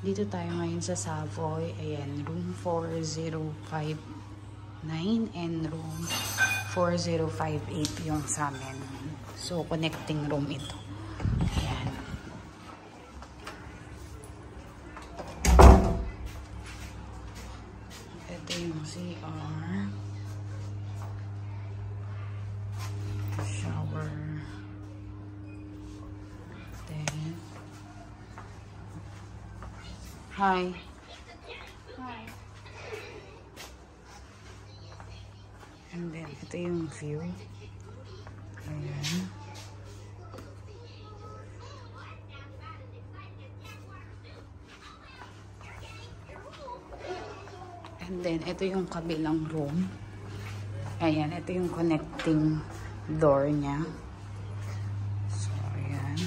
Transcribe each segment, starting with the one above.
Dito tayo ngayon sa Savoy. Ayan, room 4059 and room 4058 yung sa amin. So, connecting room ito. Ayan. Ito yung CR. Shower. Then, hi. Hi. And then, ito yung view. Ayan. And then, ito yung kabilang room. Ayan, ito yung connecting door niya. So, ayan.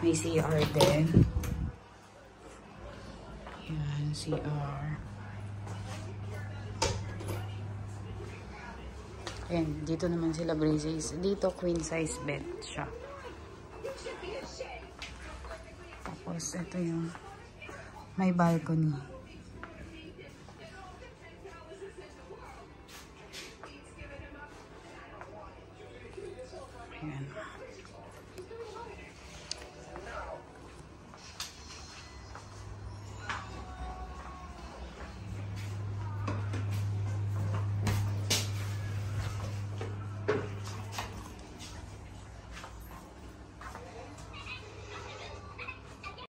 May CR din. Ayan, CR. Ayan, dito naman sila braces. Dito, queen size bed siya. Tapos, ito yung may balcony.